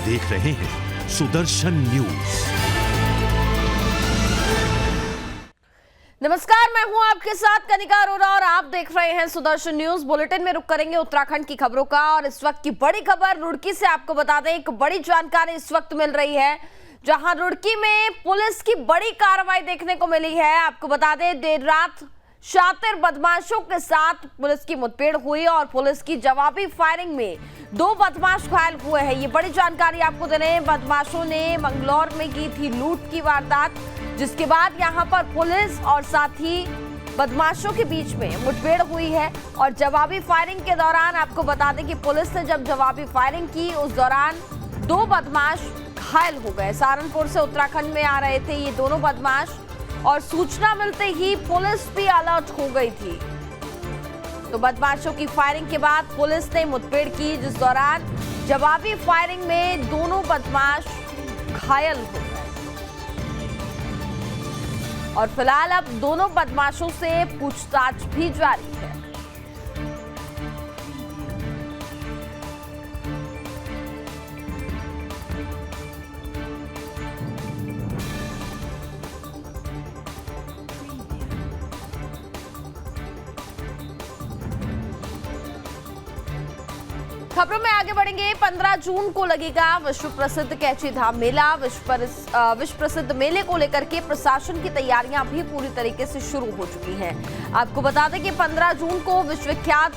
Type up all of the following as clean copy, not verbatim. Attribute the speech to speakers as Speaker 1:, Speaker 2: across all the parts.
Speaker 1: देख रहे हैं सुदर्शन न्यूज।
Speaker 2: नमस्कार, मैं हूं आपके साथ कनिका अरोरा और आप देख रहे हैं सुदर्शन न्यूज। बुलेटिन में रुक करेंगे उत्तराखंड की खबरों का और इस वक्त की बड़ी खबर रुड़की से। आपको बता दें, एक बड़ी जानकारी इस वक्त मिल रही है, जहां रुड़की में पुलिस की बड़ी कार्रवाई देखने को मिली है। आपको बता दें, देर रात शातिर बदमाशों के साथ पुलिस की मुठभेड़ हुई और पुलिस की जवाबी फायरिंग में 2 बदमाश घायल हुए हैं। ये बड़ी जानकारी आपको दे रहे हैं। बदमाशों ने मंगलौर में की थी लूट की वारदात, जिसके बाद यहां पर पुलिस और साथ ही बदमाशों के बीच में मुठभेड़ हुई है। और जवाबी फायरिंग के दौरान आपको बता दें कि पुलिस ने जब जवाबी फायरिंग की, उस दौरान 2 बदमाश घायल हो गए। सहारनपुर से उत्तराखंड में आ रहे थे ये दोनों बदमाश और सूचना मिलते ही पुलिस भी अलर्ट हो गई थी। तो बदमाशों की फायरिंग के बाद पुलिस ने मुठभेड़ की, जिस दौरान जवाबी फायरिंग में दोनों बदमाश घायल हो गए। और फिलहाल अब दोनों बदमाशों से पूछताछ भी जारी है। खबरों में आगे बढ़ेंगे। 15 जून को लगेगा विश्व प्रसिद्ध कैची धाम मेला। विश्व प्रसिद्ध मेले को लेकर के प्रशासन की तैयारियां भी पूरी तरीके से शुरू हो चुकी हैं। आपको बता दें कि 15 जून को विश्वविख्यात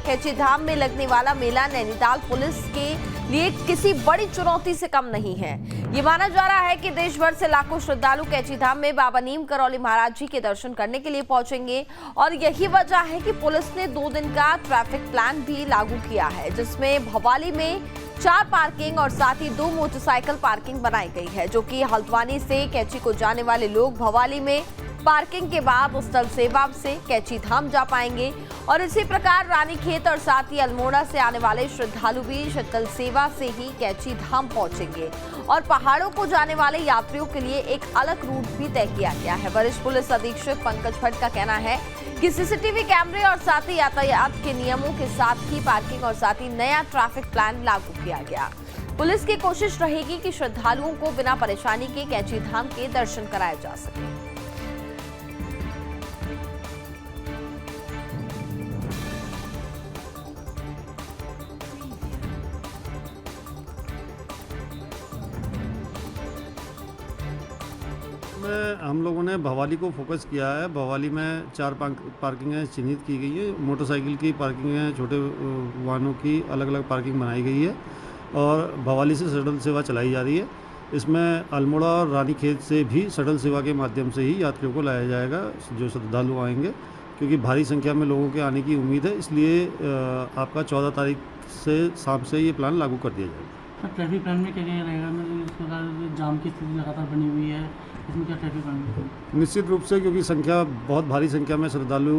Speaker 2: कैची धाम में लगने वाला मेला नैनीताल पुलिस के लिए किसी बड़ी चुनौती से कम नहीं है। ये माना जा रहा है कि देश भर से लाखों श्रद्धालु कैची धाम में बाबा नीम करौली महाराज जी के दर्शन करने के लिए पहुंचेंगे और यही वजह है कि पुलिस ने 2 दिन का ट्रैफिक प्लान भी लागू किया है, जिसमें भवाली में 4 पार्किंग और साथ ही 2 मोटरसाइकिल पार्किंग बनाई गई है, जो कि हल्द्वानी से कैची को जाने वाले लोग भवाली में पार्किंग के बाद स्थल सेवा से कैची धाम जा पाएंगे। और इसी प्रकार रानीखेत और साथ ही अल्मोड़ा से आने वाले श्रद्धालु भी शटल सेवा से ही कैची धाम पहुंचेंगे। और पहाड़ों को जाने वाले यात्रियों के लिए एक अलग रूट भी तय किया गया है। वरिष्ठ पुलिस अधीक्षक पंकज भट्ट का कहना है कि सीसीटीवी कैमरे और साथ ही यातायात के नियमों के साथ ही पार्किंग और साथ ही नया ट्रैफिक प्लान लागू किया गया। पुलिस की कोशिश रहेगी कि श्रद्धालुओं को बिना परेशानी के कैची धाम के दर्शन कराए जा सके।
Speaker 3: हम लोगों ने भवाली को फोकस किया है। भवाली में 4 पार्किंगें चिन्हित की गई है। मोटरसाइकिल की पार्किंगें, छोटे वाहनों की अलग अलग पार्किंग बनाई गई है और भवाली से शटल सेवा चलाई जा रही है। इसमें अल्मोड़ा और रानीखेत से भी शटल सेवा के माध्यम से ही यात्रियों को लाया जाएगा, जो श्रद्धालु आएंगे, क्योंकि भारी संख्या में लोगों के आने की उम्मीद है। इसलिए आपका 14 तारीख से शाम से ये प्लान लागू कर दिया जाएगा।
Speaker 4: ट्रैफिक प्लान में क्या क्या रहेगा? इस प्रकार जाम की स्थिति लगातार बनी हुई है, इसमें क्या ट्रैफिक प्लान? निश्चित
Speaker 3: रूप से, क्योंकि बहुत भारी संख्या में श्रद्धालु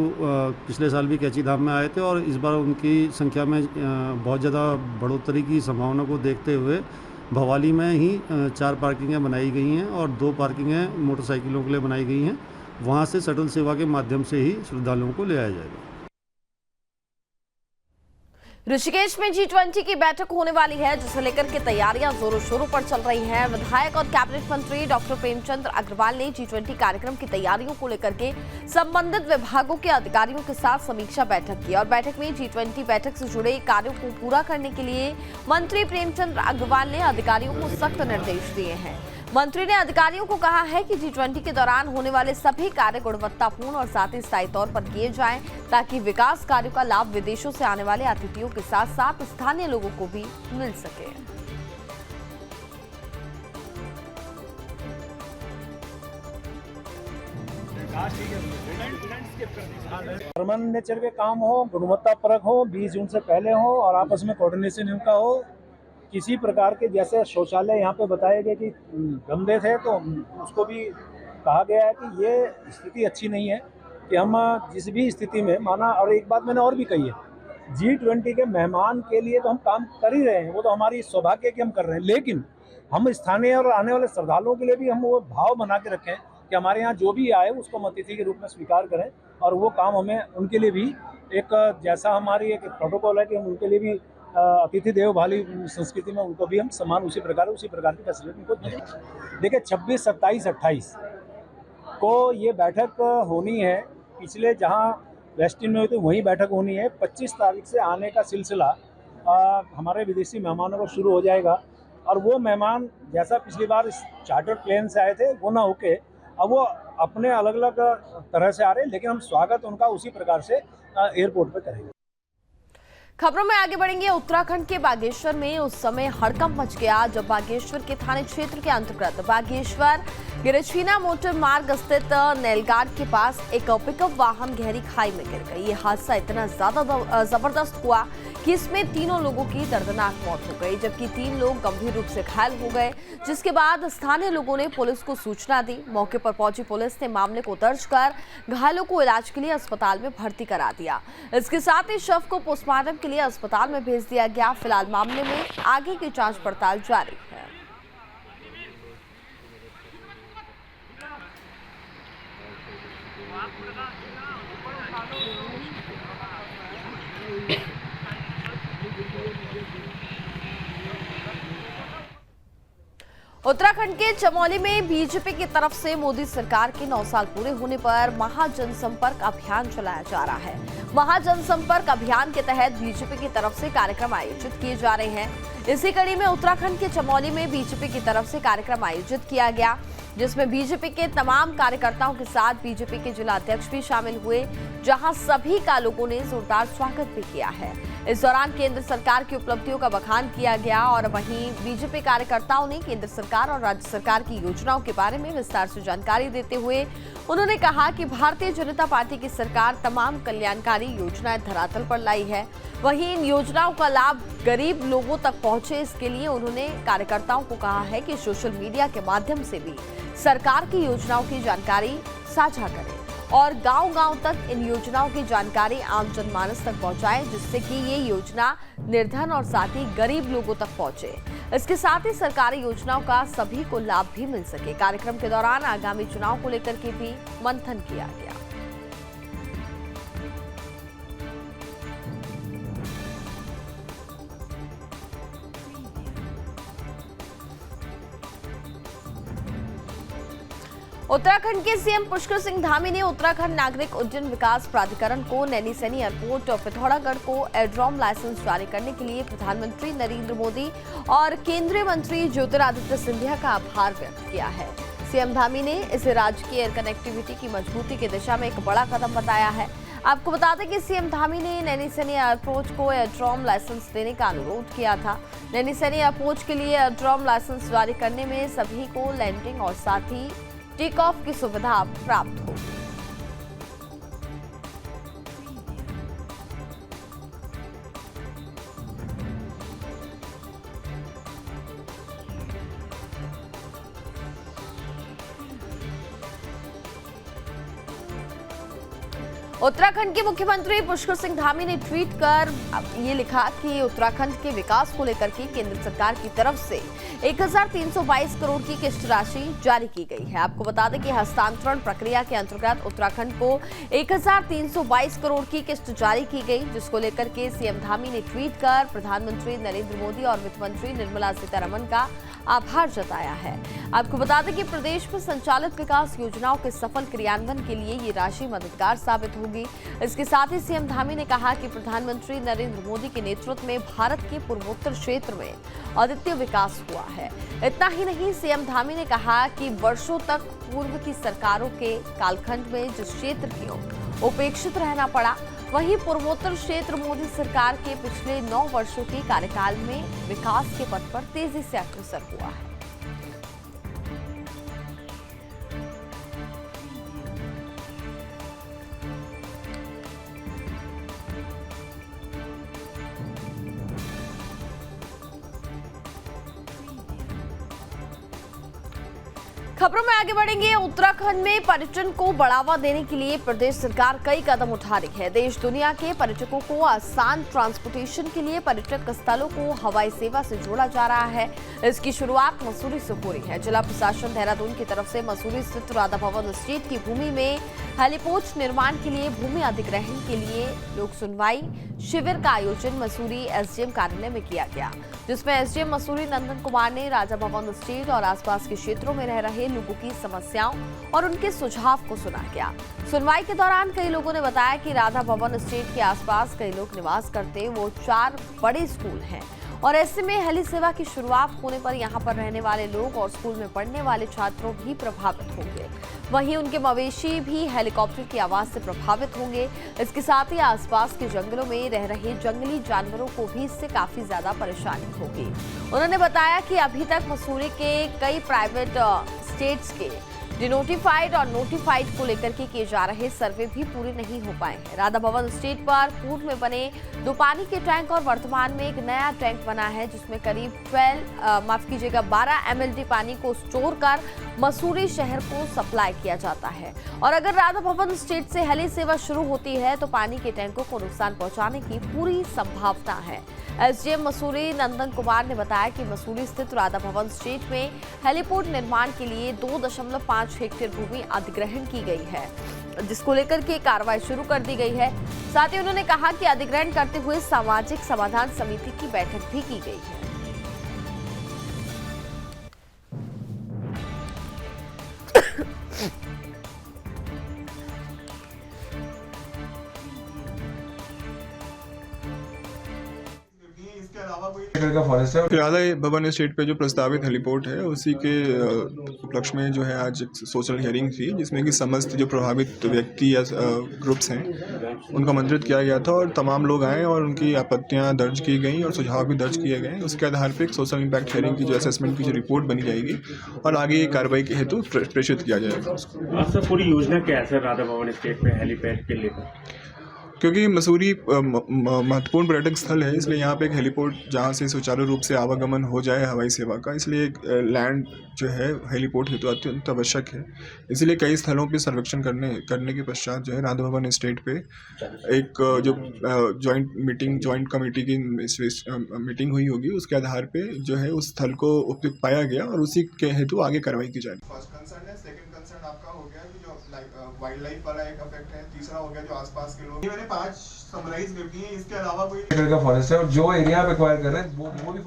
Speaker 3: पिछले साल भी कैची धाम में आए थे और इस बार उनकी संख्या में बहुत ज़्यादा बढ़ोतरी की संभावना को देखते हुए भवाली में ही 4 पार्किंगें बनाई गई हैं और 2 पार्किंगें मोटरसाइकिलों के लिए बनाई गई हैं। वहाँ से शटल सेवा के माध्यम से ही श्रद्धालुओं को ले आया जाएगा।
Speaker 2: ऋषिकेश में G20 की बैठक होने वाली है, जिसे लेकर के तैयारियां जोरों शोरों पर चल रही हैं। विधायक और कैबिनेट मंत्री डॉक्टर प्रेमचंद अग्रवाल ने G20 कार्यक्रम की तैयारियों को लेकर के संबंधित विभागों के अधिकारियों के साथ समीक्षा बैठक की और बैठक में G20 बैठक से जुड़े कार्यों को पूरा करने के लिए मंत्री प्रेमचंद अग्रवाल ने अधिकारियों को सख्त निर्देश दिए हैं। मंत्री ने अधिकारियों को कहा है कि G20 के दौरान होने वाले सभी कार्य गुणवत्तापूर्ण और साथ ही स्थायी तौर पर किए जाएं, ताकि विकास कार्यों का लाभ विदेशों से आने वाले अतिथियों के साथ साथ स्थानीय लोगों को भी मिल सके।
Speaker 5: ह्यूमन नेचर के काम हो, गुणवत्तापरक हो, 20 जून से पहले हो और आपस में कोऑर्डिनेशन इनका हो। किसी प्रकार के, जैसे शौचालय यहाँ पे बताए गए कि गंदे थे, तो उसको भी कहा गया है कि ये स्थिति अच्छी नहीं है, कि हम जिस भी स्थिति में माना। और एक बात मैंने और भी कही है, G20 के मेहमान के लिए तो हम काम कर ही रहे हैं, वो तो हमारी सौभाग्य है कि हम कर रहे हैं, लेकिन हम स्थानीय और आने वाले श्रद्धालुओं के लिए भी हम वो भाव बना के रखें कि हमारे यहाँ जो भी आए उसको हम अतिथि के रूप में स्वीकार करें। और वो काम हमें उनके लिए भी एक, जैसा हमारी एक प्रोटोकॉल है कि हम उनके लिए भी अतिथि देवो भव संस्कृति में उनको भी हम सम्मान उसी प्रकार की फैसिलिटी उनको देंगे। देखिए 26, 27, 28 को ये बैठक होनी है। पिछले जहाँ वेस्टिन में हुई थी वहीं बैठक होनी है। 25 तारीख से आने का सिलसिला हमारे विदेशी मेहमानों को शुरू हो जाएगा और वो मेहमान जैसा पिछली बार इस चार्टर प्लेन से आए थे वो ना होके अब वो अपने अलग अलग तरह से आ रहे हैं, लेकिन हम स्वागत उनका उसी प्रकार से एयरपोर्ट पे करेंगे।
Speaker 2: खबरों में आगे बढ़ेंगे। उत्तराखंड के बागेश्वर में उस समय हड़कंप मच गया जब बागेश्वर के थाने क्षेत्र के अंतर्गत बागेश्वर गिरछीना मोटर मार्ग स्थित नेलगाड के पास एक पिकअप वाहन गहरी खाई में गिर गई। ये हादसा इतना ज्यादा जबरदस्त हुआ कि इसमें तीनों लोगों की दर्दनाक मौत हो गई, जबकि 3 लोग गंभीर रूप से घायल हो गए, जिसके बाद स्थानीय लोगों ने पुलिस को सूचना दी। मौके पर पहुंची पुलिस ने मामले को दर्ज कर घायलों को इलाज के लिए अस्पताल में भर्ती करा दिया। इसके साथ ही शव को पोस्टमार्टम के लिए अस्पताल में भेज दिया गया। फिलहाल मामले में आगे की जांच पड़ताल जारी है। उत्तराखंड के चमोली में बीजेपी की तरफ से मोदी सरकार के 9 साल पूरे होने पर महाजनसंपर्क अभियान चलाया जा रहा है। महाजनसंपर्क अभियान के तहत बीजेपी की तरफ से कार्यक्रम आयोजित किए जा रहे हैं। इसी कड़ी में उत्तराखंड के चमोली में बीजेपी की तरफ से कार्यक्रम आयोजित किया गया, जिसमें बीजेपी के तमाम कार्यकर्ताओं के साथ बीजेपी के जिला अध्यक्ष भी शामिल हुए, जहां सभी का लोगों ने जोरदार स्वागत भी किया है। इस दौरान केंद्र सरकार की उपलब्धियों का बखान किया गया और वहीं बीजेपी कार्यकर्ताओं ने केंद्र सरकार और राज्य सरकार की योजनाओं के बारे में विस्तार से जानकारी देते हुए उन्होंने कहा कि भारतीय जनता पार्टी की सरकार तमाम कल्याणकारी योजनाएं धरातल पर लाई है। वहीं इन योजनाओं का लाभ गरीब लोगों तक पहुंचे, इसके लिए उन्होंने कार्यकर्ताओं को कहा है कि सोशल मीडिया के माध्यम से भी सरकार की योजनाओं की जानकारी साझा करें और गांव-गांव तक इन योजनाओं की जानकारी आम जनमानस तक पहुंचाएं, जिससे कि ये योजना निर्धन और साथ ही गरीब लोगों तक पहुंचे। इसके साथ ही सरकारी योजनाओं का सभी को लाभ भी मिल सके। कार्यक्रम के दौरान आगामी चुनाव को लेकर के भी मंथन किया गया। उत्तराखंड के सीएम पुष्कर सिंह धामी ने उत्तराखंड नागरिक उड्डयन विकास प्राधिकरण को नैनीसैनी एयरपोर्ट और पिथौरागढ़ को एयरड्रॉम लाइसेंस जारी करने के लिए प्रधानमंत्री नरेंद्र मोदी और केंद्रीय मंत्री ज्योतिरादित्य सिंधिया का आभार व्यक्त किया है। सीएम धामी ने इसे राज्य की एयर कनेक्टिविटी की मजबूती की दिशा में एक बड़ा कदम बताया है। आपको बता दें कि सीएम धामी ने नैनीसैनी एयरपोर्ट को एयरड्रॉम लाइसेंस देने का अनुरोध किया था। नैनीसैनी एयरपोर्ट के लिए एयरड्रॉम लाइसेंस जारी करने में सभी को लैंडिंग और साथ ही टेक ऑफ की सुविधा प्राप्त होगी। उत्तराखंड के मुख्यमंत्री पुष्कर सिंह धामी ने ट्वीट कर ये लिखा कि उत्तराखंड के विकास को लेकर के केंद्र सरकार की तरफ से 1322 करोड़ की किस्त राशि जारी की गई है। आपको बता दें कि हस्तांतरण प्रक्रिया के अंतर्गत उत्तराखंड को 1322 करोड़ की किस्त जारी की गई, जिसको लेकर के सीएम धामी ने ट्वीट कर प्रधानमंत्री नरेंद्र मोदी और वित्त मंत्री निर्मला सीतारमण का आभार जताया है। आपको बता दें कि प्रदेश में संचालित विकास योजनाओं के सफल क्रियान्वयन के लिए ये राशि मददगार साबित होगी। इसके साथ ही सीएम धामी ने कहा कि प्रधानमंत्री नरेंद्र मोदी के नेतृत्व में भारत के पूर्वोत्तर क्षेत्र में अद्वितीय विकास हुआ है। इतना ही नहीं, सीएम धामी ने कहा कि वर्षों तक पूर्व की सरकारों के कालखंड में जिस क्षेत्र की उपेक्षित रहना पड़ा, वहीं पूर्वोत्तर क्षेत्र मोदी सरकार के पिछले 9 वर्षों के कार्यकाल में विकास के पथ पर तेजी से अग्रसर हुआ है। खबरों में आगे बढ़ेंगे। उत्तराखंड में पर्यटन को बढ़ावा देने के लिए प्रदेश सरकार कई कदम उठा रही है। देश दुनिया के पर्यटकों को आसान ट्रांसपोर्टेशन के लिए पर्यटक स्थलों को हवाई सेवा से जोड़ा जा रहा है। इसकी शुरुआत मसूरी से हो रही है। जिला प्रशासन देहरादून की तरफ से मसूरी स्थित राधा भवन एस्टेट की भूमि में हेलीपोर्ट निर्माण के लिए भूमि अधिग्रहण के लिए लोक सुनवाई शिविर का आयोजन मसूरी एसडीएम कार्यालय में किया गया, जिसमें एसडीएम मसूरी नंदन कुमार ने राधा भवन एस्टेट और आसपास के क्षेत्रों में रह रहे लोगों की समस्याओं और उनके सुझाव को सुना गया। सुनवाई के दौरान कई लोगों ने बताया कि राधा भवन एस्टेट के आसपास कई लोग निवास करते, वो 4 बड़े स्कूल हैं और ऐसे में हेली सेवा की शुरुआत होने पर यहां पर रहने वाले लोग और स्कूल में पढ़ने वाले छात्रों भी प्रभावित होंगे। वहीं उनके मवेशी भी हेलीकॉप्टर की आवाज से प्रभावित होंगे। इसके साथ ही आसपास के जंगलों में रह रहे जंगली जानवरों को भी इससे काफी ज्यादा परेशानी होगी। उन्होंने बताया कि अभी तक मसूरी के कई प्राइवेट स्टेट्स के डिनोटिफाइड और नोटिफाइड को लेकर के किए जा रहे सर्वे भी पूरे नहीं हो पाए हैं। राधा भवन स्टेट पर पूर्व में बने 2 पानी के टैंक और वर्तमान में एक नया टैंक बना है, जिसमें करीब 12 MLD पानी को स्टोर कर मसूरी शहर को सप्लाई किया जाता है। और अगर राधा भवन स्टेट से हेली सेवा शुरू होती है तो पानी के टैंकों को नुकसान पहुंचाने की पूरी संभावना है। एसडीएम मसूरी नंदन कुमार ने बताया कि मसूरी स्थित राधा भवन स्टेट में हेलीपोर्ट निर्माण के लिए 2.5 हेक्टेयर भूमि अधिग्रहण की गई है, जिसको लेकर के कार्रवाई शुरू कर दी गई है। साथ ही उन्होंने कहा कि अधिग्रहण करते हुए सामाजिक समाधान समिति की बैठक भी की गई है।
Speaker 6: राधा भवन एस्टेट पे जो प्रस्तावित हेलीपोर्ट है उसी के उपलक्ष्य में जो है आज एक सोशल हियरिंग थी, जिसमें कि समस्त जो प्रभावित व्यक्ति या ग्रुप्स हैं उनको आमंत्रित किया गया था और तमाम लोग आए और उनकी आपत्तियां दर्ज की गई और सुझाव भी दर्ज किए गए। उसके आधार पर एक सोशल इम्पैक्ट हियरिंग की जो असेसमेंट की जो रिपोर्ट बनी जाएगी और आगे कार्रवाई के हेतु प्रेषित किया जाएगा।
Speaker 7: सर पूरी योजना क्या है सर राधा भवन एस्टेट में हेलीपैड के लेकर?
Speaker 6: क्योंकि मसूरी महत्वपूर्ण पर्यटक स्थल है, इसलिए यहाँ पे एक हेलीपोर्ट जहाँ से सुचारू रूप से आवागमन हो जाए हवाई सेवा का, इसलिए लैंड जो है हेलीपोर्ट हेतु अत्यंत आवश्यक है। इसलिए कई स्थलों पे सर्वेक्षण करने के पश्चात जो है राधा भवन एस्टेट पे एक जो जॉइंट कमेटी की मीटिंग हुई होगी, उसके आधार पे जो है उस स्थल को उपयुक्त पाया गया और उसी के हेतु आगे कार्रवाई की जाएगी।
Speaker 8: फर्स्ट कंसर्न है, सेकंड कंसर्न आपका हो गया कि जो वाइल्ड लाइफ वाला एक अफेक्ट है, तीसरा हो गया जो आसपास के लोग। मैंने 5 समराइज कर दिए, इसके अलावा कोई
Speaker 9: का फॉरेस्ट है और जो एरिया आप एक्वायर कर रहे हैं वो भी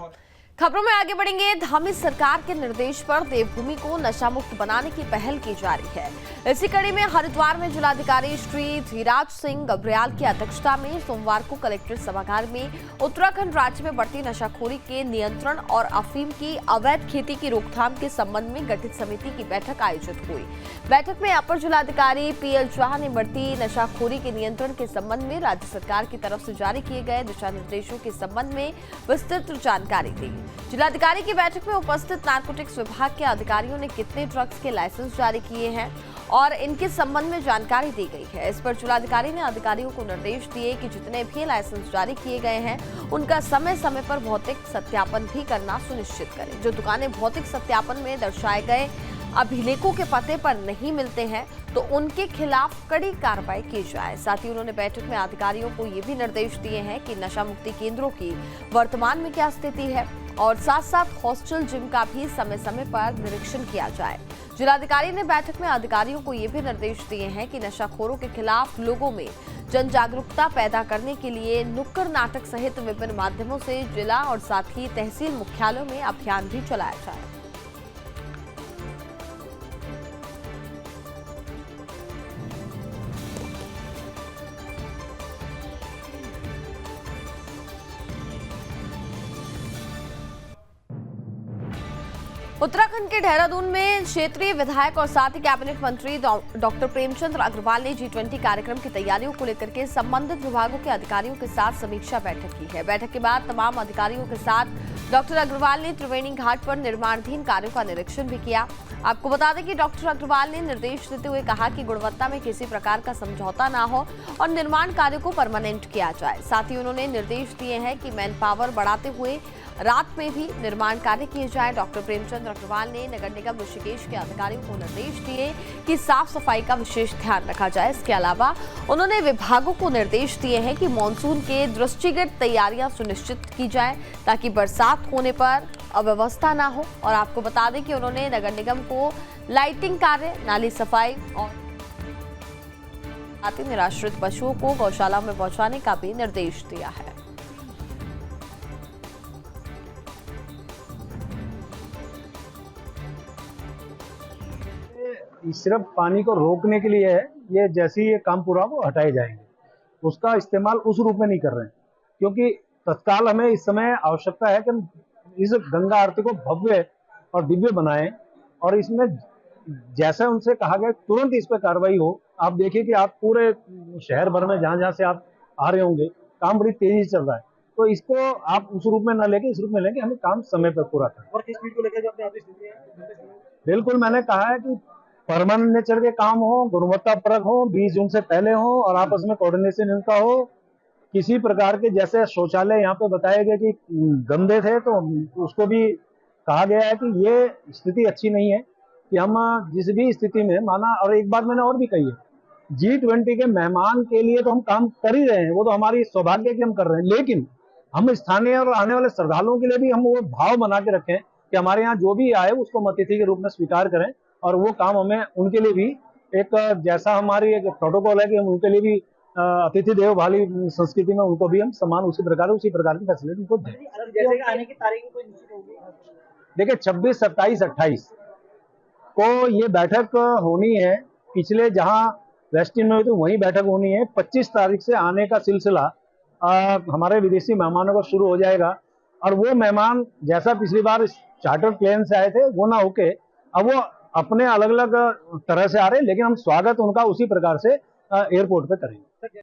Speaker 2: खबरों में आगे बढ़ेंगे। धामी सरकार के निर्देश पर देवभूमि को नशा मुक्त बनाने की पहल की जा रही है। इसी कड़ी में हरिद्वार में जिलाधिकारी श्री धीराज सिंह गब्रियाल की अध्यक्षता में सोमवार को कलेक्ट्रेट सभागार में उत्तराखंड राज्य में बढ़ती नशाखोरी के नियंत्रण और अफीम की अवैध खेती की रोकथाम के संबंध में गठित समिति की बैठक आयोजित हुई। बैठक में अपर जिलाधिकारी PL शाह ने बढ़ती नशाखोरी के नियंत्रण के संबंध में राज्य सरकार की तरफ से जारी किए गए दिशा निर्देशों के संबंध में विस्तृत जानकारी दी। जिलाधिकारी की बैठक में उपस्थित नारकोटिक्स विभाग के अधिकारियों ने कितने ड्रग्स के लाइसेंस जारी किए हैं और इनके संबंध में जानकारी दी गई है। इस पर जिलाधिकारी ने अधिकारियों को निर्देश दिए कि जितने भी लाइसेंस जारी किए गए हैं उनका समय समय पर भौतिक सत्यापन भी करना सुनिश्चित करें। जो दुकानें भौतिक सत्यापन में दर्शाए गए अभिलेखों के पते पर नहीं मिलते हैं तो उनके खिलाफ कड़ी कार्रवाई की जाए। साथ ही उन्होंने बैठक में अधिकारियों को ये भी निर्देश दिए हैं कि नशा मुक्ति केंद्रों की वर्तमान में क्या स्थिति है और साथ साथ हॉस्टल जिम का भी समय समय पर निरीक्षण किया जाए। जिलाधिकारी ने बैठक में अधिकारियों को ये भी निर्देश दिए हैं कि नशाखोरों के खिलाफ लोगों में जन जागरूकता पैदा करने के लिए नुक्कड़ नाटक सहित विभिन्न माध्यमों से जिला और साथ ही तहसील मुख्यालयों में अभियान भी चलाया जाए। उत्तराखंड के देहरादून में क्षेत्रीय विधायक और साथ ही कैबिनेट मंत्री डॉक्टर प्रेमचंद अग्रवाल ने G20 कार्यक्रम की तैयारियों को लेकर के संबंधित विभागों के अधिकारियों के साथ समीक्षा बैठक की है। बैठक के बाद तमाम अधिकारियों के साथ डॉक्टर अग्रवाल ने त्रिवेणी घाट पर निर्माणाधीन कार्यों का निरीक्षण भी किया। आपको बता दें कि डॉक्टर अग्रवाल ने निर्देश देते हुए कहा कि गुणवत्ता में किसी प्रकार का समझौता ना हो और निर्माण कार्यों को परमानेंट किया जाए। साथ ही उन्होंने निर्देश दिए हैं कि मैन पावर बढ़ाते हुए रात में भी निर्माण कार्य किए जाए। डॉक्टर प्रेमचंद अग्रवाल ने नगर निगम ऋषिकेश के अधिकारियों को निर्देश दिए कि साफ सफाई का विशेष ध्यान रखा जाए। इसके अलावा उन्होंने विभागों को निर्देश दिए हैं कि मानसून के दृष्टिगत तैयारियां सुनिश्चित की जाए ताकि बरसात होने पर अव्यवस्था ना हो। और आपको बता दें कि उन्होंने नगर निगम को लाइटिंग कार्य, नाली सफाई और निराश्रित पशुओं को गौशाला में पहुंचाने का भी निर्देश दिया है।
Speaker 5: सिर्फ पानी को रोकने के लिए है, ये जैसे ही ये काम पूरा वो हटाए जाएंगे, उसका इस्तेमाल उस रूप में नहीं कर रहे हैं, क्योंकि तत्काल हमें इस समय आवश्यकता है कि हम इस गंगा आरती को भव्य और दिव्य बनाएं और इसमें जैसा उनसे कहा गया तुरंत इस पर कार्रवाई हो। आप देखिए कि आप पूरे शहर भर में जहां से आप आ रहे होंगे, काम बड़ी तेजी से चल रहा है, तो इसको आप उस रूप में न लेके इस रूप में लेके हमें काम समय पर पूरा करें। और किस स्पीड को लेकर अपने आदेश देते हैं? बिल्कुल, मैंने कहा है कि परमानेंट नेचर के काम हो, गुणवत्ता परक हो, 20 जून से पहले हो और आपस में कोऑर्डिनेशन इनका हो। किसी प्रकार के जैसे शौचालय यहाँ पे बताए गए कि गंदे थे, तो उसको भी कहा गया है कि ये स्थिति अच्छी नहीं है कि हम जिस भी स्थिति में माना। और एक बात मैंने और भी कही है, G20 के मेहमान के लिए तो हम काम कर ही रहे हैं, वो तो हमारी सौभाग्य की हम कर रहे हैं, लेकिन हम स्थानीय और आने वाले श्रद्धालुओं के लिए भी हम वो भाव बना के रखें कि हमारे यहाँ जो भी आए उसको अतिथि के रूप में स्वीकार करें। और वो काम हमें उनके लिए भी एक जैसा हमारी एक प्रोटोकॉल है कि हम उनके लिए भी अतिथि देवो भव संस्कृति में उनको भी हम समान उसी प्रकार की फैसिलिटी उनको दें।
Speaker 4: जैसे आने की तारीख कोई निश्चित होगी?
Speaker 5: देखिए 26, 27, 28 को ये बैठक होनी है। पिछले जहां वेस्टिन में हुई तो वहीं बैठक होनी है। 25 तारीख से आने का सिलसिला हमारे विदेशी मेहमानों का शुरू हो जाएगा और वो मेहमान जैसा पिछली बार चार्टर प्लेन से आए थे वो ना होके अब वो अपने अलग अलग तरह से आ रहे हैं, लेकिन हम स्वागत उनका उसी प्रकार से एयरपोर्ट पे करेंगे।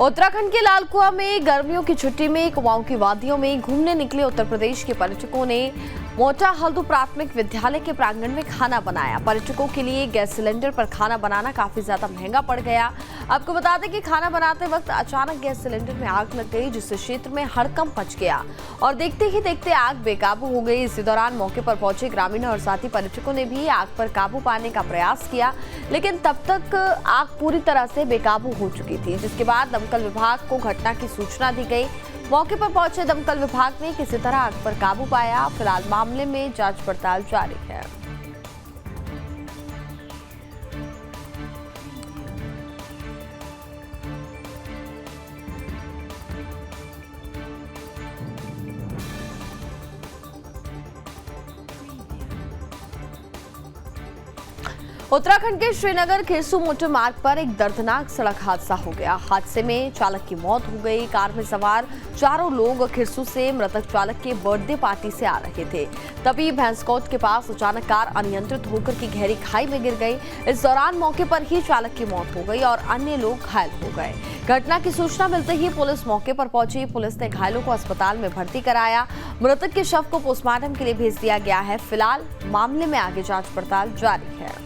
Speaker 2: उत्तराखंड के लालकुआ में गर्मियों की छुट्टी में कुमाऊं की वादियों में घूमने निकले उत्तर प्रदेश के पर्यटकों ने मोटा हल्दू प्राथमिक विद्यालय के प्रांगण में खाना बनाया। पर्यटकों के लिए गैस सिलेंडर पर खाना बनाना काफी ज्यादा महंगा पड़ गया। आपको बता दें कि खाना बनाते वक्त अचानक गैस सिलेंडर में आग लग गई, जिससे क्षेत्र में हड़कंप मच गया और देखते ही देखते आग बेकाबू हो गई। इसी दौरान मौके पर पहुंचे ग्रामीण और साथी पर्यटकों ने भी आग पर काबू पाने का प्रयास किया, लेकिन तब तक आग पूरी तरह से बेकाबू हो चुकी थी, जिसके बाद दमकल विभाग को घटना की सूचना दी गई। मौके पर पहुंचे दमकल विभाग ने किसी तरह आग पर काबू पाया। फिलहाल मामले में जांच पड़ताल जारी है। उत्तराखंड के श्रीनगर खिरसू मोटर मार्ग पर एक दर्दनाक सड़क हादसा हो गया। हादसे में चालक की मौत हो गई। कार में सवार चारों लोग खिरसू से मृतक चालक के बर्थडे पार्टी से आ रहे थे। तभी भैंसकोट के पास अचानक कार अनियंत्रित होकर की गहरी खाई में गिर गई। इस दौरान मौके पर ही चालक की मौत हो गई और अन्य लोग घायल हो गए। घटना की सूचना मिलते ही पुलिस मौके पर पहुंची। पुलिस ने घायलों को अस्पताल में भर्ती कराया। मृतक के शव को पोस्टमार्टम के लिए भेज दिया गया है। फिलहाल मामले में आगे जांच पड़ताल जारी है।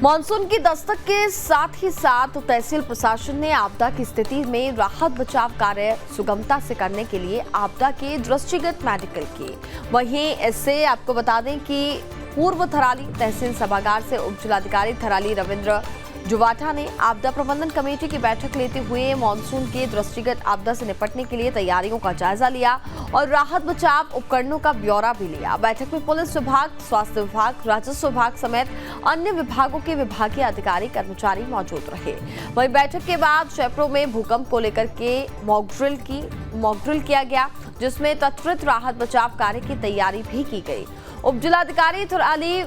Speaker 2: मानसून की दस्तक के साथ ही साथ तहसील प्रशासन ने आपदा की स्थिति में राहत बचाव कार्य सुगमता से करने के लिए आपदा के दृष्टिगत मेडिकल किए। वहीं इससे आपको बता दें कि पूर्व थराली तहसील सभागार से उप जिलाधिकारी थराली रविंद्र जुवाटा ने आपदा प्रबंधन कमेटी की बैठक लेते हुए मानसून के दृष्टिगत आपदा से निपटने के लिए तैयारियों का जायजा लिया और राहत बचाव उपकरणों का ब्यौरा भी लिया। बैठक में पुलिस विभाग, स्वास्थ्य विभाग, राजस्व विभाग समेत अन्य विभागों के विभागीय अधिकारी कर्मचारी मौजूद रहे। वहीं बैठक के बाद जयपुर में भूकंप को लेकर के मॉक ड्रिल किया गया, जिसमें त्वरित राहत बचाव कार्य की तैयारी भी की गई। उपजिलाधिकारी थुराली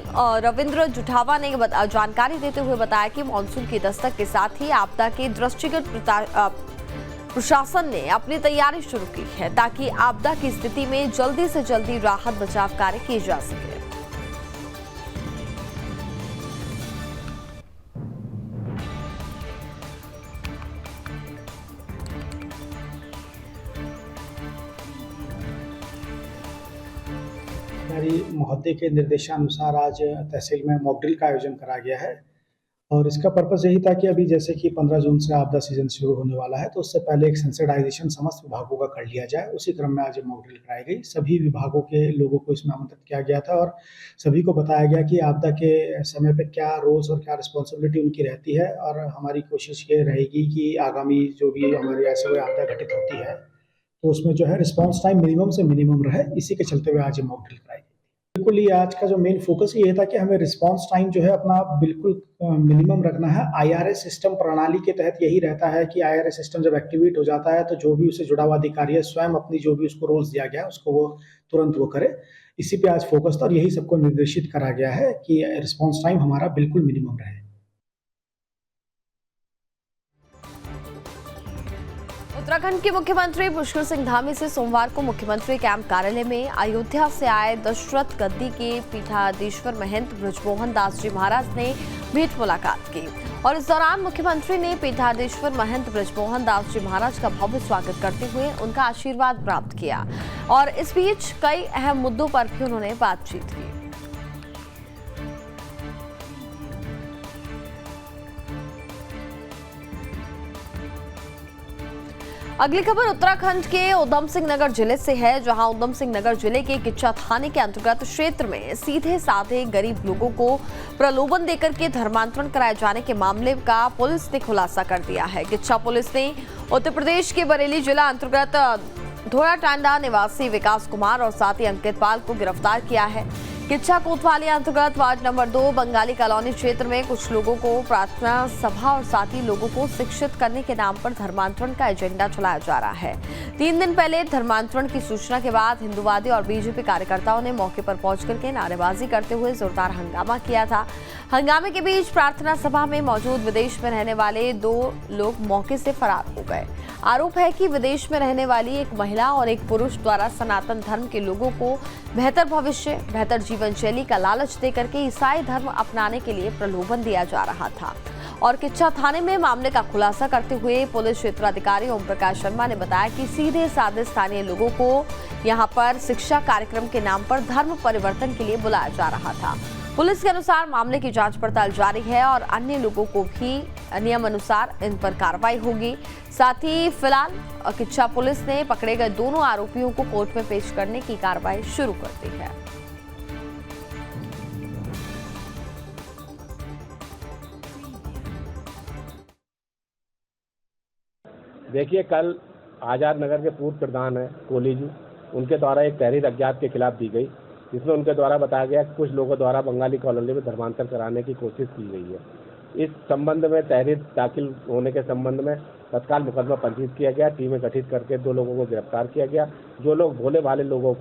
Speaker 2: रविंद्र जुठावा ने जानकारी देते हुए बताया कि मानसून की दस्तक के साथ ही आपदा के दृष्टिगत प्रशासन ने अपनी तैयारी शुरू की है ताकि आपदा की स्थिति में जल्दी से जल्दी राहत बचाव कार्य किए जा सके।
Speaker 5: महोदय के निर्देशानुसार आज तहसील में मॉक ड्रिल का आयोजन करा गया है और इसका पर्पस यही था कि अभी जैसे कि 15 जून से आपदा सीजन शुरू होने वाला है तो उससे पहले एक सेंसिटाइजेशन समस्त विभागों का कर लिया जाए। उसी क्रम में आज मॉक ड्रिल कराई गई। सभी विभागों के लोगों को इसमें आमंत्रित किया गया था और सभी को बताया गया कि आपदा के समय पे क्या रोल्स और क्या रिस्पॉन्सिबिलिटी उनकी रहती है और हमारी कोशिश ये रहेगी कि आगामी जो भी हमारी ऐसे कोई आपदा घटित होती है तो उसमें जो है रिस्पॉन्स टाइम मिनिमम से मिनिमम रहे। इसी के चलते हुए आज मॉक ड्रिल कराई गई। बिल्कुल ये आज का जो मेन फोकस ये था कि हमें रिस्पांस टाइम जो है अपना बिल्कुल मिनिमम रखना है। आईआरएस सिस्टम प्रणाली के तहत यही रहता है कि आईआरएस सिस्टम जब एक्टिवेट हो जाता है तो जो भी उससे जुड़ा हुआ अधिकारी है स्वयं अपनी जो भी उसको रोल्स दिया गया है उसको वो तुरंत वो करे। इसी पे आज फोकस था और यही सबको निर्देशित करा गया है कि रिस्पांस टाइम हमारा बिल्कुल मिनिमम रहे।
Speaker 2: उत्तराखंड के मुख्यमंत्री पुष्कर सिंह धामी से सोमवार को मुख्यमंत्री कैंप कार्यालय में अयोध्या से आए दशरथ गद्दी के पीठाधीश्वर महंत बृजमोहन दास जी महाराज ने भेंट मुलाकात की और इस दौरान मुख्यमंत्री ने पीठाधीश्वर महंत बृजमोहन दास जी महाराज का भव्य स्वागत करते हुए उनका आशीर्वाद प्राप्त किया और इस बीच कई अहम मुद्दों पर भी उन्होंने बातचीत की। अगली खबर उत्तराखंड के उधम सिंह नगर जिले से है, जहां उधम सिंह नगर जिले के किच्चा थाने के अंतर्गत क्षेत्र में सीधे साधे गरीब लोगों को प्रलोभन देकर के धर्मांतरण कराए जाने के मामले का पुलिस ने खुलासा कर दिया है। किच्चा पुलिस ने उत्तर प्रदेश के बरेली जिला अंतर्गत धोड़ा टांडा निवासी विकास कुमार और साथी अंकित पाल को गिरफ्तार किया है। किच्चा कोतवाली अंतर्गत वार्ड नंबर 2 बंगाली कॉलोनी क्षेत्र में कुछ लोगों को प्रार्थना सभा और साथ ही लोगों को शिक्षित करने के नाम पर धर्मांतरण का एजेंडा चलाया जा रहा है। 3 दिन पहले धर्मांतरण की सूचना के बाद हिंदूवादी और बीजेपी कार्यकर्ताओं ने मौके पर पहुंच करके नारेबाजी करते हुए जोरदार हंगामा किया था। हंगामे के बीच प्रार्थना सभा में मौजूद विदेश में रहने वाले 2 लोग मौके से फरार हो गए। आरोप है कि विदेश में रहने वाली एक महिला और एक पुरुष द्वारा सनातन धर्म के लोगों को बेहतर भविष्य, बेहतर जीवन शैली का लालच देकर के ईसाई धर्म अपनाने के लिए प्रलोभन दिया जा रहा था। और किच्चा थाने में मामले का खुलासा करते हुए पुलिस क्षेत्राधिकारी ओम प्रकाश शर्मा ने बताया कि सीधे साधे स्थानीय लोगों को यहां पर शिक्षा कार्यक्रम के नाम पर धर्म परिवर्तन के लिए बुलाया जा रहा था। पुलिस के अनुसार मामले की जांच पड़ताल जारी है और अन्य लोगों को भी नियम अनुसार इन पर कार्रवाई होगी। साथ ही फिलहाल किच्चा पुलिस ने पकड़े गए दोनों आरोपियों को कोर्ट में पेश करने की कार्रवाई शुरू कर दी है।
Speaker 10: देखिए, कल आजाद नगर के पूर्व प्रधान है कोहली जी, उनके द्वारा एक तहरीर अज्ञात के खिलाफ दी गई, जिसमें उनके द्वारा बताया गया कि कुछ लोगों द्वारा बंगाली कॉलोनी में धर्मांतर कराने की कोशिश की गई है। इस संबंध में तहरीर दाखिल होने के संबंध में तत्काल मुकदमा पंजीकृत किया गया। टीमें गठित करके 2 लोगों को गिरफ्तार किया गया, जो लोग भोले भाले लोगों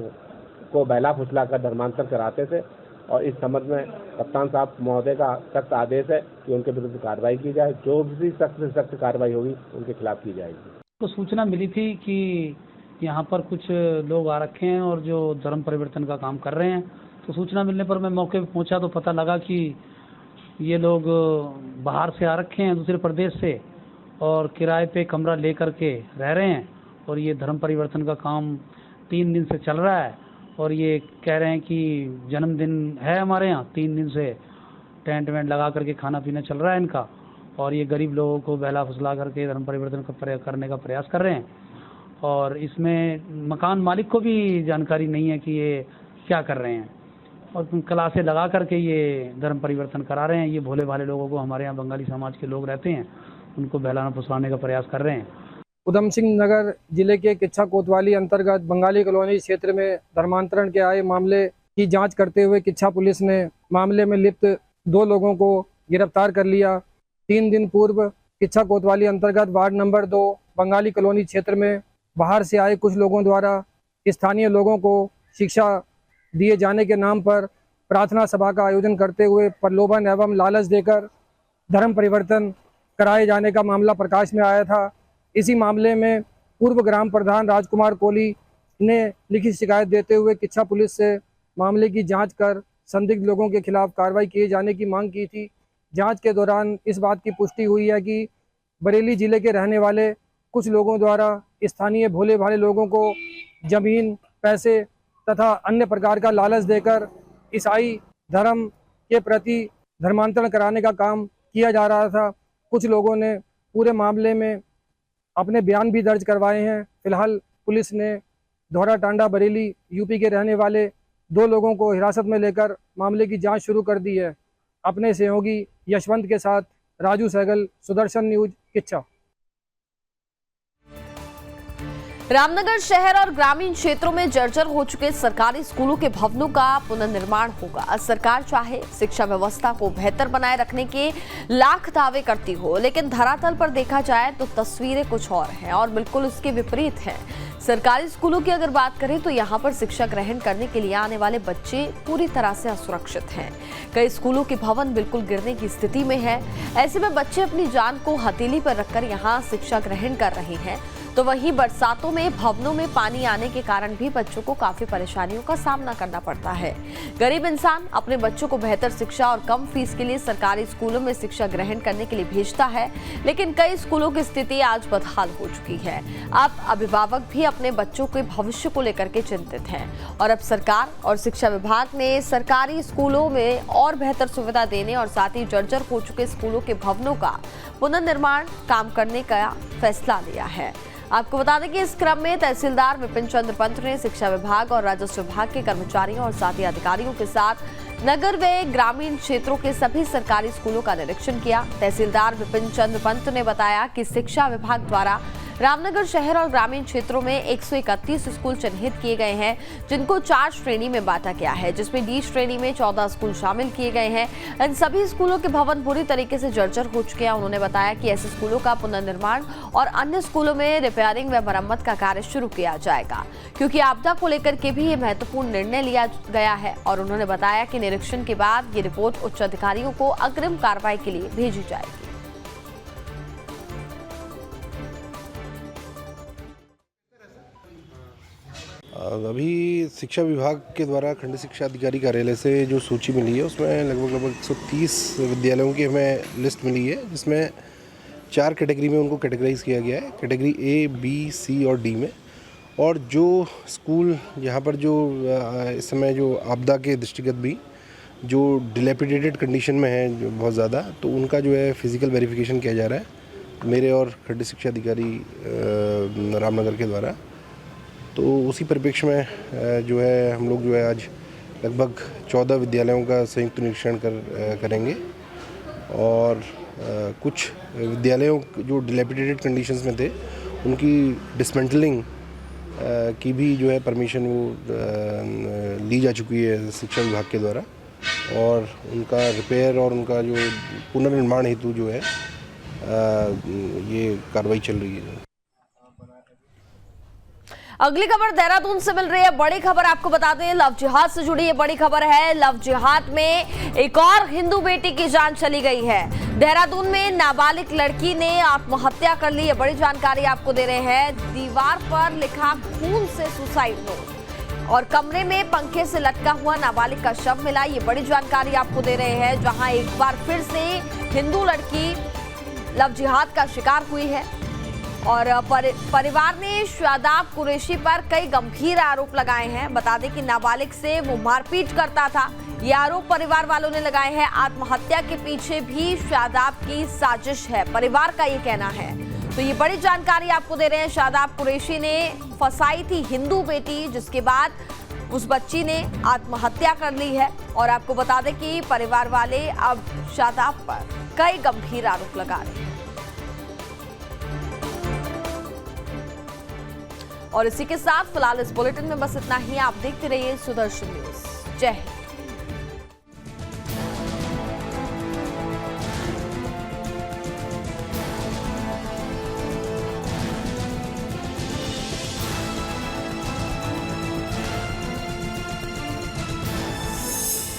Speaker 10: को बहला फुसला कर धर्मांतर कराते थे। और इस संबंध में कप्तान साहब महोदय का सख्त आदेश है कि उनके विरुद्ध कार्रवाई की जाए। जो भी सख्त से सख्त कार्रवाई होगी उनके खिलाफ की जाएगी।
Speaker 4: तो सूचना मिली थी कि यहाँ पर कुछ लोग आ रखे हैं और जो धर्म परिवर्तन का काम कर रहे हैं। तो सूचना मिलने पर मैं मौके पर पहुँचा तो पता लगा कि ये लोग बाहर से आ रखे हैं, दूसरे प्रदेश से, और किराए पे कमरा ले करके रह रहे हैं। और ये धर्म परिवर्तन का काम 3 दिन से चल रहा है और ये कह रहे हैं कि जन्मदिन है हमारे यहाँ। 3 दिन से टेंट वेंट लगा करके खाना पीना चल रहा है इनका, और ये गरीब लोगों को बहला फुसला करके धर्म परिवर्तन करने का प्रयास कर रहे हैं। और इसमें मकान मालिक को भी जानकारी नहीं है कि ये क्या कर रहे हैं, और क्लासें लगा करके ये धर्म परिवर्तन करा रहे हैं। ये भोले भाले लोगों को, हमारे यहाँ बंगाली समाज के लोग रहते हैं, उनको बहलाना फुसलाने का प्रयास कर रहे हैं।
Speaker 11: उधम सिंह नगर जिले के किच्चा कोतवाली अंतर्गत बंगाली कॉलोनी क्षेत्र में धर्मांतरण के आए मामले की जांच करते हुए किच्चा पुलिस ने मामले में लिप्त 2 लोगों को गिरफ्तार कर लिया। 3 दिन पूर्व किच्चा कोतवाली अंतर्गत वार्ड नंबर 2 बंगाली कॉलोनी क्षेत्र में बाहर से आए कुछ लोगों द्वारा स्थानीय लोगों को शिक्षा दिए जाने के नाम पर प्रार्थना सभा का आयोजन करते हुए प्रलोभन एवं लालच देकर धर्म परिवर्तन कराए जाने का मामला प्रकाश में आया था। इसी मामले में पूर्व ग्राम प्रधान राजकुमार कोहली ने लिखित शिकायत देते हुए किच्छा पुलिस से मामले की जांच कर संदिग्ध लोगों के खिलाफ कार्रवाई किए जाने की मांग की थी। जांच के दौरान इस बात की पुष्टि हुई है कि बरेली जिले के रहने वाले कुछ लोगों द्वारा स्थानीय भोले भाले लोगों को जमीन, पैसे तथा अन्य प्रकार का लालच देकर ईसाई धर्म के प्रति धर्मांतरण कराने का काम किया जा रहा था। कुछ लोगों ने पूरे मामले में अपने बयान भी दर्ज करवाए हैं। फिलहाल पुलिस ने धौरा टांडा बरेली यूपी के रहने वाले 2 लोगों को हिरासत में लेकर मामले की जांच शुरू कर दी है। अपने सहयोगी यशवंत के साथ राजू सहगल, सुदर्शन न्यूज, किच्छा।
Speaker 2: रामनगर शहर और ग्रामीण क्षेत्रों में जर्जर हो चुके सरकारी स्कूलों के भवनों का पुनर्निर्माण होगा। सरकार चाहे शिक्षा व्यवस्था को बेहतर बनाए रखने के लाख दावे करती हो, लेकिन धरातल पर देखा जाए तो तस्वीरें कुछ और हैं और बिल्कुल उसके विपरीत हैं। सरकारी स्कूलों की अगर बात करें तो यहाँ पर शिक्षा ग्रहण करने के लिए आने वाले बच्चे पूरी तरह से असुरक्षित हैं। कई स्कूलों के भवन बिल्कुल गिरने की स्थिति में है। ऐसे में बच्चे अपनी जान को हथेली पर रखकर यहाँ शिक्षा ग्रहण कर रहे हैं। तो वहीं बरसातों में भवनों में पानी आने के कारण भी बच्चों को काफी परेशानियों का सामना करना पड़ता है। गरीब इंसान अपने बच्चों को बेहतर शिक्षा और कम फीस के लिए सरकारी स्कूलों में शिक्षा ग्रहण करने के लिए भेजता है, लेकिन कई स्कूलों की स्थिति आज बदहाल हो चुकी है। अब अभिभावक भी अपने बच्चों के भविष्य को लेकर के चिंतित हैं और अब सरकार और शिक्षा विभाग ने सरकारी स्कूलों में और बेहतर सुविधा देने और साथ ही जर्जर हो चुके स्कूलों के भवनों का पुनर्निर्माण काम करने का फैसला लिया है। आपको बता दें कि इस क्रम में तहसीलदार विपिन चंद्र पंत ने शिक्षा विभाग और राजस्व विभाग के कर्मचारियों और साथ ही अधिकारियों के साथ नगर व ग्रामीण क्षेत्रों के सभी सरकारी स्कूलों का निरीक्षण किया। तहसीलदार विपिन चंद्र पंत ने बताया कि शिक्षा विभाग द्वारा रामनगर शहर और ग्रामीण क्षेत्रों में 131 स्कूल चिन्हित किए गए हैं, जिनको 4 श्रेणी में बांटा गया है, जिसमें डी श्रेणी में 14 स्कूल शामिल किए गए हैं। इन सभी स्कूलों के भवन बुरी तरीके से जर्जर हो चुके हैं। उन्होंने बताया कि ऐसे स्कूलों का पुनर्निर्माण और अन्य स्कूलों में रिपेयरिंग व मरम्मत का कार्य शुरू किया जाएगा, क्योंकि आपदा को लेकर के भी ये महत्वपूर्ण निर्णय लिया गया है। और उन्होंने बताया कि निरीक्षण के बाद ये रिपोर्ट उच्च अधिकारियों को अग्रिम कार्रवाई के लिए भेजी जाएगी।
Speaker 12: अभी शिक्षा विभाग के द्वारा खंड शिक्षा अधिकारी कार्यालय से जो सूची मिली है उसमें लगभग 130 विद्यालयों की हमें लिस्ट मिली है, जिसमें 4 कैटेगरी में उनको कैटेगराइज किया गया है, कैटेगरी ए, बी, सी और डी में। और जो स्कूल यहाँ पर जो इस समय जो आपदा के दृष्टिगत भी जो डिलेपिडेटेड कंडीशन में है जो बहुत ज़्यादा, तो उनका जो है फिज़िकल वेरिफिकेशन किया जा रहा है मेरे और खंड शिक्षा अधिकारी रामनगर के द्वारा। तो उसी परिप्रेक्ष्य में जो है हम लोग जो है आज लगभग 14 विद्यालयों का संयुक्त निरीक्षण करेंगे और कुछ विद्यालयों जो डिलेपिडेटेड कंडीशंस में थे उनकी डिसमेंटलिंग की भी जो है परमिशन वो ली जा चुकी है शिक्षा विभाग के द्वारा, और उनका रिपेयर और उनका जो पुनर्निर्माण हेतु जो है ये कार्रवाई चल रही है।
Speaker 2: अगली खबर देहरादून से मिल रही है। बड़ी खबर आपको बता दें, लव जिहाद से जुड़ी ये बड़ी खबर है। लव जिहाद में एक और हिंदू बेटी की जान चली गई है। देहरादून में नाबालिग लड़की ने आत्महत्या कर ली। ये बड़ी जानकारी आपको दे रहे हैं। दीवार पर लिखा खून से सुसाइड नोट और कमरे में पंखे से लटका हुआ नाबालिग का शव मिला। ये बड़ी जानकारी आपको दे रहे हैं, जहां एक बार फिर से हिंदू लड़की लव जिहाद का शिकार हुई है और परिवार ने शादाब कुरैशी पर कई गंभीर आरोप लगाए हैं। बता दें कि नाबालिग से वो मारपीट करता था, ये आरोप परिवार वालों ने लगाए हैं। आत्महत्या के पीछे भी शादाब की साजिश है, परिवार का ये कहना है। तो ये बड़ी जानकारी आपको दे रहे हैं। शादाब कुरैशी ने फंसाई थी हिंदू बेटी, जिसके बाद उस बच्ची ने आत्महत्या कर ली है। और आपको बता दें कि परिवार वाले अब शादाब पर कई गंभीर आरोप लगा रहे हैं। और इसी के साथ फिलहाल इस बुलेटिन में बस इतना ही। आप देखते रहिए सुदर्शन न्यूज। जय हिंद।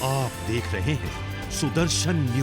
Speaker 1: आप देख रहे हैं सुदर्शन न्यूज।